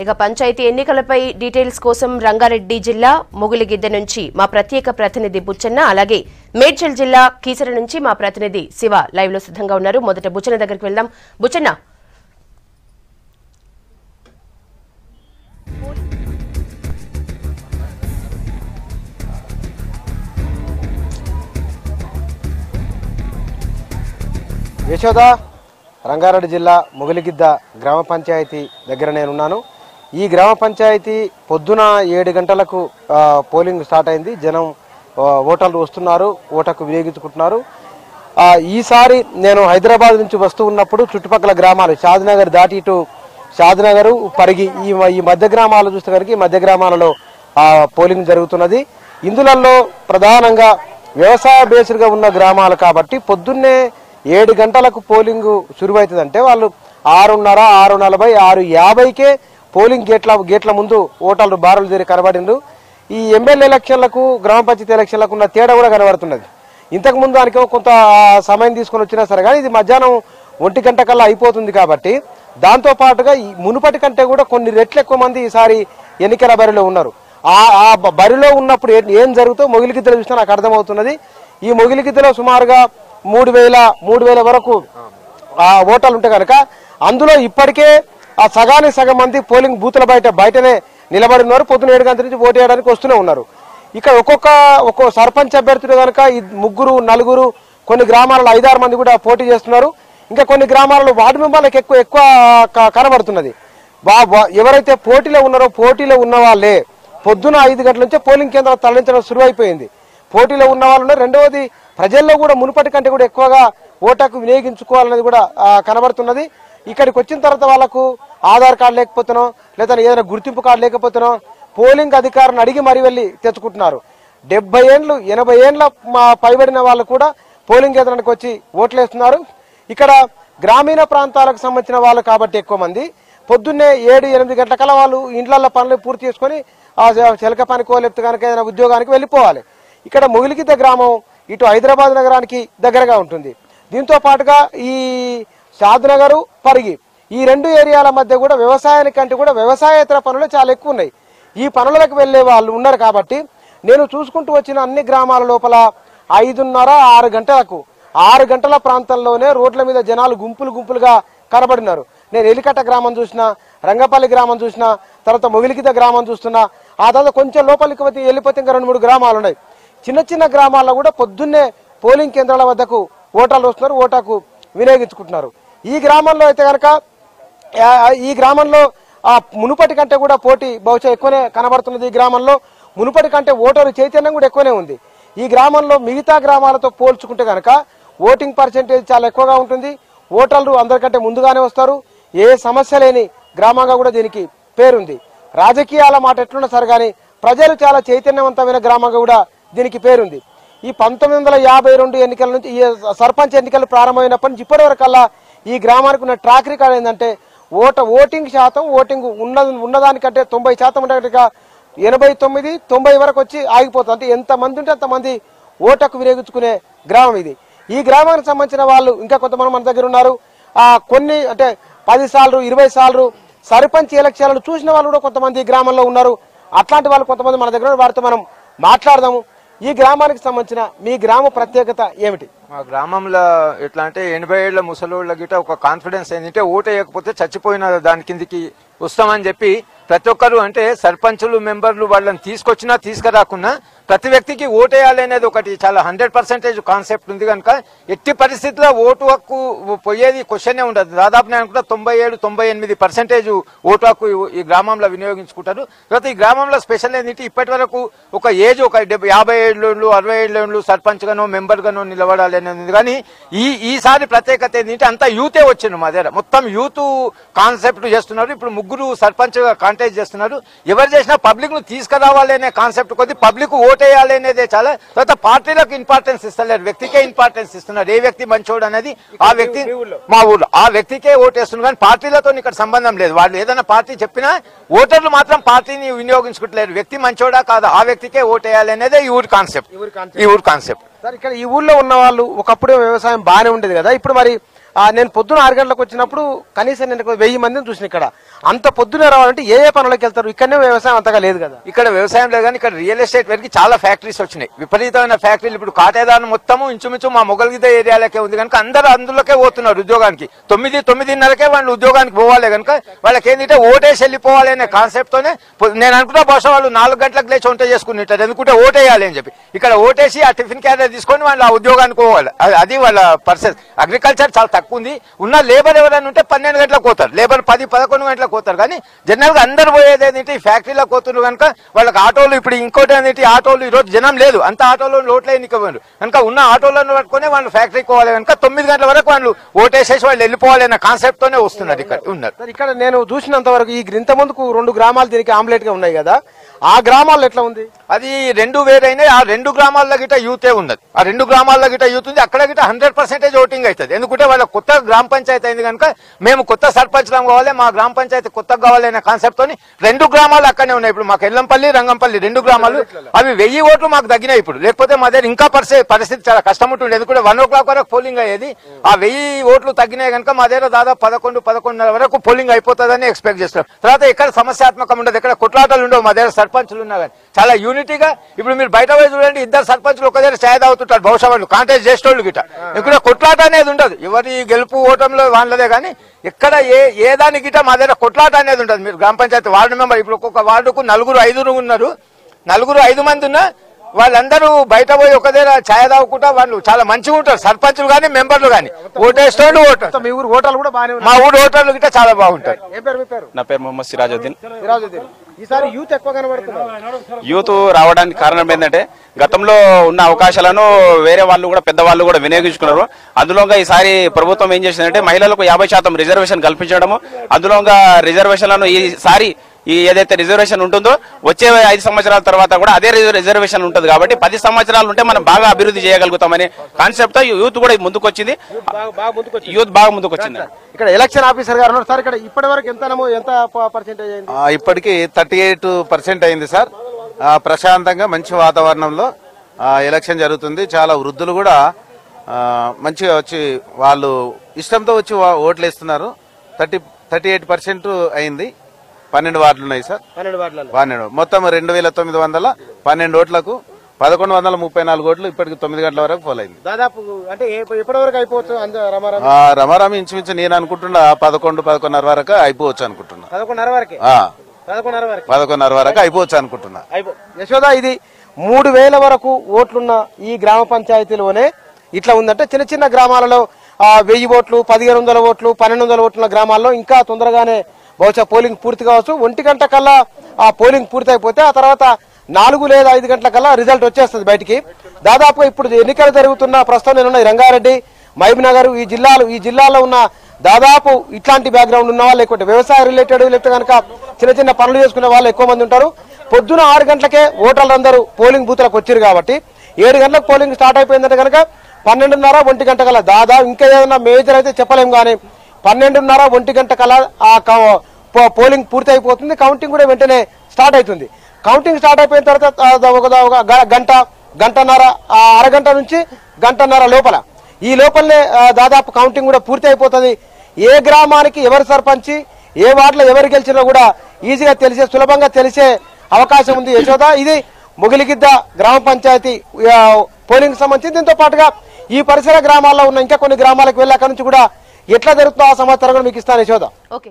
ఇక పంచాయతీ ఎన్నికలపై డీటెయిల్స్ కోసం రంగారెడ్డి జిల్లా ముగిలిగిద్దె నుంచి మా ప్రత్యేక ప్రతినిధి బుచ్చన్న, అలాగే మేడ్చల్ జిల్లా కీసర నుంచి మా ప్రతినిధి శివ లైవ్ లో సిద్ధంగా ఉన్నారు. మొదట బుచ్చన్న దగ్గరికి వెళ్దాం. బుచ్చన్న, యశోద, రంగారెడ్డి జిల్లా ముగిలిగిద్ద గ్రామ పంచాయతీ దగ్గర నేనున్నాను. ఈ గ్రామ పంచాయతీ పొద్దున 7 గంటలకు పోలింగ్ స్టార్ట్ అయింది. జనం ఓటర్లు వస్తున్నారు, ఓటకు వినియోగించుకుంటున్నారు. ఈసారి నేను హైదరాబాద్ నుంచి వస్తూ ఉన్నప్పుడు చుట్టుపక్కల గ్రామాలు షాద్నగర్ దాటి ఇటు షాద్నగర్, పరిగి ఈ మధ్య గ్రామాలు చూస్తే కనుక ఈ మధ్య గ్రామాలలో పోలింగ్ జరుగుతున్నది. ఇందులో ప్రధానంగా వ్యవసాయ బేస్డ్గా ఉన్న గ్రామాలు కాబట్టి పొద్దున్నే 7 గంటలకు పోలింగ్ శురువైతుందంటే వాళ్ళు 6:30, 6:40, 6:50కే పోలింగ్ గేట్ల ముందు ఓటర్లు బారులు తీరి కనబడిండ్రు. ఈ ఎమ్మెల్యే ఎలక్షన్లకు, గ్రామ పంచాయతీ ఎలక్షన్లకు ఉన్న తేడా కూడా కనబడుతున్నది. ఇంతకు ముందు దానికి కొంత సమయం తీసుకొని వచ్చినా సరే కానీ ఇది మధ్యాహ్నం 1 గంట కల్లా అయిపోతుంది కాబట్టి దాంతో పాటుగా మునుపటి కంటే కూడా కొన్ని రెట్లు ఎక్కువ మంది ఈసారి ఎన్నికల బరిలో ఉన్నారు. ఆ బరిలో ఉన్నప్పుడు ఏం జరుగుతుందో మొగిలిగిద్దలో చూసినా నాకు అర్థమవుతున్నది. ఈ మొగిలిగిద్దలో సుమారుగా 3,000 వరకు ఓటర్లు ఉంటే కనుక అందులో ఇప్పటికే సగానికి సగం మంది పోలింగ్ బూతుల బయటనే నిలబడి ఉన్నారు. పొద్దున 7 గంటల నుంచి ఓటు వేయడానికి వస్తూనే ఉన్నారు. ఇక్కడ ఒక్కో సర్పంచ్ అభ్యర్థులు కనుక 3, 4, కొన్ని గ్రామాలలో 5-6 మంది కూడా పోటీ చేస్తున్నారు. ఇంకా కొన్ని గ్రామాలలో వార్డు మెంబర్లకు ఎక్కువ కనబడుతున్నది. ఎవరైతే పోటీలో ఉన్నారో పోటీలో ఉన్న వాళ్ళే పొద్దున 5 గంటల నుంచే పోలింగ్ కేంద్రాలు తరలించడం శురువైపోయింది. పోటీలో ఉన్న వాళ్ళు. రెండవది, ప్రజల్లో కూడా మునుపటి కంటే కూడా ఎక్కువగా ఓటకు వినియోగించుకోవాలనేది కూడా కనబడుతున్నది. ఇక్కడికి వచ్చిన తర్వాత వాళ్ళకు ఆధార్ కార్డు లేకపోతేనో లేదా ఏదైనా గుర్తింపు కార్డు లేకపోతేనో పోలింగ్ అధికారిని అడిగి మరీ వెళ్ళి తెచ్చుకుంటున్నారు. 70 ఏళ్ళు 80 ఏళ్ళ పైబడిన వాళ్ళు కూడా పోలింగ్ కేంద్రానికి వచ్చి ఓట్లేస్తున్నారు. ఇక్కడ గ్రామీణ ప్రాంతాలకు సంబంధించిన వాళ్ళు కాబట్టి ఎక్కువ మంది పొద్దున్నే 7-8 గంటల కల్లా వాళ్ళు ఇండ్ల పనులు పూర్తి చేసుకొని చిలక పనికో లేకపోతే కనుక ఏదైనా ఉద్యోగానికి వెళ్ళిపోవాలి. ఇక్కడ మొగిలిగిద్ద గ్రామం ఇటు హైదరాబాద్ నగరానికి దగ్గరగా ఉంటుంది. దీంతో పాటుగా ఈ షాద్నగర్, పరిగి ఈ 2 ఏరియాల మధ్య కూడా వ్యవసాయానికంటే కూడా వ్యవసాయేతర పనులు చాలా ఎక్కువ ఉన్నాయి. ఈ పనులకు వెళ్లే వాళ్ళు ఉన్నారు కాబట్టి నేను చూసుకుంటూ వచ్చిన అన్ని గ్రామాల లోపల 5:30, 6 గంటలకు 6 గంటల ప్రాంతంలోనే రోడ్ల మీద జనాలు గుంపులుగా కనబడినారు. నేను ఎలికట్ట గ్రామం చూసినా, రంగపల్లి గ్రామం చూసినా, తర్వాత మొగిలిగిద్ద గ్రామం చూస్తున్నా. ఆ తర్వాత కొంచెం లోపలికి వెళ్ళిపోతే ఇంకా 2-3 గ్రామాలు ఉన్నాయి. చిన్న గ్రామాల్లో కూడా పొద్దున్నే పోలింగ్ కేంద్రాల వద్దకు ఓటర్లు వస్తున్నారు, ఓటాకు వినియోగించుకుంటున్నారు. ఈ గ్రామంలో అయితే కనుక ఈ గ్రామంలో మునుపటి కంటే కూడా పోటీ బహుశా ఎక్కువనే కనబడుతున్నది. ఈ గ్రామంలో మునుపటి కంటే ఓటరు చైతన్యం కూడా ఎక్కువనే ఉంది. ఈ గ్రామంలో మిగతా గ్రామాలతో పోల్చుకుంటే కనుక ఓటింగ్ పర్సెంటేజ్ చాలా ఎక్కువగా ఉంటుంది. ఓటర్లు అందరికంటే ముందుగానే వస్తారు. ఏ సమస్య లేని గ్రామంగా కూడా దీనికి పేరుంది. రాజకీయాల మాట ఎట్లున్నా సరే కానీ ప్రజలు చాలా చైతన్యవంతమైన గ్రామంగా కూడా దీనికి పేరుంది. ఈ 1952 ఎన్నికల నుంచి ఈ సర్పంచ్ ఎన్నికలు ప్రారంభమైనప్పటి నుంచి ఇప్పటి వరకల్లా ఈ గ్రామానికి ఉన్న ట్రాక్ రికార్డ్ ఏంటంటే ఓటింగ్ శాతం ఉన్నదానికంటే 90% ఉండేట్టుగా 89, 90 వరకు వచ్చి ఆగిపోతుంది. అంటే ఎంతమంది ఉంటే అంతమంది ఓటకు వినియోగించుకునే గ్రామం ఇది. ఈ గ్రామానికి సంబంధించిన వాళ్ళు ఇంకా కొంతమంది మన దగ్గర ఉన్నారు. కొన్ని అంటే 10 సార్లు 20 సార్లు సర్పంచ్ ఎలక్షన్లను చూసిన వాళ్ళు కూడా కొంతమంది ఈ గ్రామంలో ఉన్నారు. అట్లాంటి వాళ్ళు కొంతమంది మన దగ్గర వారితో మనం మాట్లాడదాము. ఈ గ్రామానికి సంబంధించిన మీ గ్రామ ప్రత్యేకత ఏమిటి? మా గ్రామంలో ఎట్లా అంటే 80 ఏళ్ల ముసలోళ్ళ గిట ఒక కాన్ఫిడెన్స్ ఏంటంటే ఓటు వేయకపోతే చచ్చిపోయిన దాని కిందికి వస్తామని చెప్పి ప్రతి ఒక్కరు అంటే సర్పంచులు, మెంబర్లు వాళ్ళని తీసుకొచ్చినా తీసుకురాకున్నా ప్రతి వ్యక్తికి ఓటేయాలి అనేది ఒకటి చాలా 100% కాన్సెప్ట్ ఉంది. కనుక ఎట్టి పరిస్థితుల్లో ఓటు హక్కు పోయేది క్వశ్చనే ఉండదు. దాదాపు నేను అనుకుంటా 97-98% ఓటు హక్కు ఈ గ్రామంలో వినియోగించుకుంటారు. తర్వాత ఈ గ్రామంలో స్పెషల్ ఏంటంటే ఇప్పటి వరకు ఒక ఏజ్ ఒక 50 ఏళ్ళు 60 ఏళ్ళు సర్పంచ్ గానో మెంబర్ గానో నిలబడాలి అనేది. కానీ ఈసారి ప్రత్యేకత ఏంటంటే అంతా యూతే వచ్చిండు. మా దగ్గర మొత్తం యూత్ కాన్సెప్ట్ చేస్తున్నారు. ఇప్పుడు 3 సర్పంచ్ కాంటాక్ట్ చేస్తున్నారు. ఎవరు చేసినా పబ్లిక్ ను తీసుకురావాలి అనే కాన్సెప్ట్ కొద్ది పబ్లిక్ ఓటేయాలి అనేదే చాలా. తర్వాత పార్టీలకు ఇంపార్టెన్స్ ఇస్తలేరు, వ్యక్తికే ఇంపార్టెన్స్ ఇస్తున్నారు. ఏ వ్యక్తి మంచోడు అనేది ఆ వ్యక్తి మా ఊర్లో ఆ వ్యక్తికే ఓటేస్తున్నారు. కానీ పార్టీలతో ఇక్కడ సంబంధం లేదు. వాళ్ళు ఏదైనా పార్టీ చెప్పినా ఓటర్లు మాత్రం పార్టీని వినియోగించుకుంటలేరు. వ్యక్తి మంచోడా కాదా ఆ వ్యక్తికే ఓటేయాలి అనేదే ఈ ఊరి కాన్సెప్ట్. ఈ ఊరి కాన్సెప్ట్ సార్, ఇక్కడ ఈ ఊర్లో ఉన్న వాళ్ళు ఒకప్పుడు వ్యవసాయం బాగానే ఉండేది కదా, ఇప్పుడు మరి నేను పొద్దున 6 గంటలకు వచ్చినప్పుడు కనీసం నేను 1000 మందిని చూసిన. ఇక్కడ అంత పొద్దునే రావాలంటే ఏ పనులకు వెళ్తారు? ఇక్కడనే వ్యవసాయం అంతగా లేదు కదా. ఇక్కడ వ్యవసాయం లేదు కానీ ఇక్కడ రియల్ ఎస్టేట్ వరకు చాలా ఫ్యాక్టరీస్ వచ్చినాయి, విపరీతమైన ఫ్యాక్టరీలు. ఇప్పుడు కాటేదాను మొత్తము ఇంచుమించు మా మొగల్గిద్ద ఏరియాలకే ఉంది కనుక అందరూ అందులోకే పోతున్నారు ఉద్యోగానికి. 9-9:30కే వాళ్ళు ఉద్యోగానికి పోవాలి కనుక వాళ్ళకి ఏంటంటే ఓటేసి వెళ్ళిపోవాలి అనే కాన్సెప్ట్ తోనే నేను అనుకుంటా బహుశా వాళ్ళు 4 గంటలకు లేచి వంట చేసుకునేటారు, ఎందుకంటే ఓటేయాలి అని చెప్పి. ఇక్కడ ఓటేసి ఆ టిఫిన్ క్యారియర్ తీసుకొని వాళ్ళు ఆ ఉద్యోగానికి పోవాలి. అది వాళ్ళ పర్సెస్. అగ్రికల్చర్ చాలా తక్కువ ఉంది. ఉన్న లేబర్ ఎవరైనా ఉంటే 12 గంటలకు పోతారు, లేబర్ 10-11 గంటలకు పోతారు. కానీ జనరల్ గా అందరు పోయేది ఏంటంటే ఈ ఫ్యాక్టరీలో పోతున్నారు కనుక వాళ్ళకి ఆటోలు. ఇప్పుడు ఇంకోటి ఏంటంటే ఆటోలు ఈ రోజు జనం లేదు, అంత ఆటోలో లోట్లే ఎన్నికవ్వరు కనుక ఉన్న ఆటోలను పట్టుకుని వాళ్ళు ఫ్యాక్టరీకి పోవాలి కనుక 9 గంటల వరకు వాళ్ళు ఓటేసేసి వాళ్ళు వెళ్ళిపోవాలి అనే కాన్సెప్ట్ తోనే వస్తున్నారు ఇక్కడ ఉన్నారు. ఇక్కడ నేను చూసినంత వరకు ఈ ఇంత ముందుకు 2 గ్రామాలు దీనికి ఆమ్లెట్ గా ఉన్నాయి కదా, ఆ గ్రామాల్లో ఎట్లా ఉంది? అది 2 వేరైనా ఆ 2 గ్రామాల్లో గిట్ట యూతే ఉన్నది. ఆ 2 గ్రామాల్లో గిట్ట యూత్ ఉంది. అక్కడ గిట్ట 100% ఓటింగ్ అవుతుంది. ఎందుకంటే వాళ్ళ కొత్త గ్రామ పంచాయతీ అయింది కనుక మేము కొత్త సర్పంచ్లం కావాలి, మా గ్రామ పంచాయతీ కొత్తగా కావాలి అనే కాన్సెప్ట్ తోని 2 గ్రామాలు అక్కడనే ఉన్నాయి. ఇప్పుడు మాకు ఎల్లంపల్లి, రంగంపల్లి 2 గ్రామాలు, అవి 1000 ఓట్లు మాకు తగ్గినాయి ఇప్పుడు. లేకపోతే మా దగ్గర ఇంకా పరిస్థితి చాలా కష్టం ఉంటుంది. ఎందుకంటే 1 o'clock వరకు పోలింగ్ అయ్యేది. ఆ 1000 ఓట్లు తగ్గినాయి కనుక మా దగ్గర దాదాపు 11-11:30 వరకు పోలింగ్ అయిపోతుందని ఎక్స్పెక్ట్ చేస్తున్నాం. తర్వాత ఎక్కడ సమస్యాత్మకం ఉండదు, ఎక్కడ కొట్లాటలు ఉండవు. మా దగ్గర సర్పంచులు ఉన్నా కానీ చాలా యూనిటీగా. ఇప్పుడు మీరు బయట పోయి చూడండి, 2 సర్పంచులు ఒక దగ్గర ఛాయ్ తాగుతుంటారు, బహుశా వాళ్ళు కాంటెస్ట్ చేసేటోళ్ళు గిట్ట. ఇక్కడ కొట్లాట అనేది ఉండదు, ఎవరి గెలుపు ఓటంలో వాళ్ళదే. కానీ ఎక్కడ ఏ దాని గిట్ట మా దగ్గర కొట్లాట అనేది ఉంటుంది. మీరు గ్రామ పంచాయతీ వార్డు మెంబర్, ఇప్పుడు ఒక్కొక్క వార్డుకు 4-5 ఉన్నారు, 4-5 మంది ఉన్నా వాళ్ళందరూ బయట పోయి ఒక దగ్గర ఛాయ్ తాగుకుంటా వాళ్ళు చాలా మంచిగా ఉంటారు, సర్పంచులు కానీ మెంబర్లు కానీ. ఓటేస్తోళ్ళు ఓటర్. మీ ఊరు ఓటర్లు కూడా బాగానే మా ఊరు ఓటర్లు గిట్ట చాలా బాగుంటారు. నా పేరు మొహమ్మద్ సిరాజుద్దీన్. ఈసారి యూత్ ఎక్కువ కనబడుతున్నారు. యూత్ రావడానికి కారణం ఏంటంటే గతంలో ఉన్న అవకాశాలను వేరే వాళ్ళు కూడా పెద్దవాళ్ళు కూడా వినియోగించుకున్నారు. అందులో ఈసారి ప్రభుత్వం ఏం చేసిందంటే మహిళలకు 50% రిజర్వేషన్ కల్పించడము. అందులో రిజర్వేషన్లను ఈసారి ఏదైతే రిజర్వేషన్ ఉంటుందో వచ్చే 5 సంవత్సరాల తర్వాత కూడా అదే రిజర్వేషన్ ఉంటుంది. కాబట్టి 10 సంవత్సరాలు ఉంటే మనం బాగా అభివృద్ధి చేయగలుగుతామనే కాన్సెప్ట్ తో యూత్ కూడా ముందుకొచ్చింది. యూత్ బాగా ముందుకొచ్చింది. ఇక్కడ ఎలక్షన్ ఆఫీసర్ గారు ఉన్నారు సార్. ఇక్కడ ఇప్పటి వరకు ఎంత పర్సెంటేజ్ అయింది? ఇప్పటికి 38% అయింది సార్. ప్రశాంతంగా మంచి వాతావరణంలో ఎలక్షన్ జరుగుతుంది. చాలా వృద్ధులు కూడా మంచిగా వచ్చి వాళ్ళు ఇష్టంతో వచ్చి ఓట్లు వేస్తున్నారు. 38% అయింది. 12 వార్డులు ఉన్నాయి సార్. 12 మొత్తం 2912 ఓట్లకు 1134 ఓట్లు ఇప్పటికి 9 గంటల వరకు పోలైంది. దాదాపు అంటే ఎప్పటి వరకు అయిపోవచ్చు? రమారామి ఇంచుమించు నేను అనుకుంటున్నా 11-11:30 వరకు అయిపోవచ్చు అనుకుంటున్నా. 11:30 వరకు అయిపోవచ్చు అనుకుంటున్నా. యశోద, ఇది 3000 వరకు ఓట్లున్న ఈ గ్రామ పంచాయతీలోనే ఇట్లా ఉందంటే చిన్న చిన్న గ్రామాలలో 1000 ఓట్లు, 1500 ఓట్లు, 1200 ఓట్ల గ్రామాల్లో ఇంకా తొందరగానే బహుశా పోలింగ్ పూర్తి కావచ్చు. 1 గంట కల్లా ఆ పోలింగ్ పూర్తి అయిపోతే ఆ తర్వాత 4 లేదా 5 గంటల కల్లా రిజల్ట్ వచ్చేస్తుంది బయటికి. దాదాపుగా ఇప్పుడు ఎన్నికలు జరుగుతున్న ప్రస్తుతం నేనున్న రంగారెడ్డి, మహబూబ్నగర్ ఈ జిల్లాలో ఉన్న దాదాపు ఇట్లాంటి బ్యాక్గ్రౌండ్ ఉన్న వాళ్ళు లేకుంటే వ్యవసాయ రిలేటెడ్ లేకపోతే కనుక చిన్న చిన్న పనులు చేసుకునే వాళ్ళు ఎక్కువ మంది ఉంటారు. పొద్దున 6 గంటలకే ఓటర్లందరూ పోలింగ్ బూత్లకు వచ్చారు కాబట్టి 7 గంటలకు పోలింగ్ స్టార్ట్ అయిపోయిందంటే కనుక 12:30, 1 గంట కల్లా దాదాపు ఇంకా ఏదైనా మేజర్ అయితే చెప్పలేము కానీ 12:30, 1 గంట కల్లా ఆ పోలింగ్ పూర్తి అయిపోతుంది. కౌంటింగ్ కూడా వెంటనే స్టార్ట్ అవుతుంది. కౌంటింగ్ స్టార్ట్ అయిపోయిన తర్వాత ఒక గంటన్నర, అరగంట నుంచి గంటన్నర లోపల ఈ లోపలనే దాదాపు కౌంటింగ్ కూడా పూర్తి అయిపోతుంది. ఏ గ్రామానికి ఎవరు సర్పంచి, ఏ వార్డులో ఎవరు గెలిచినా కూడా ఈజీగా సులభంగా తెలిసే అవకాశం ఉంది. యశోద, ఇది ముగిలిగిద్ద గ్రామ పంచాయతీ పోలింగ్ సంబంధించి. దీంతో పాటుగా ఈ పరిసర గ్రామాల్లో ఉన్న ఇంకా కొన్ని గ్రామాలకు వెళ్ళి అక్కడి నుంచి కూడా ఎట్లా జరుగుతుందో ఆ సమాచారం కూడా మీకు ఇస్తాను యశోద. ఓకే.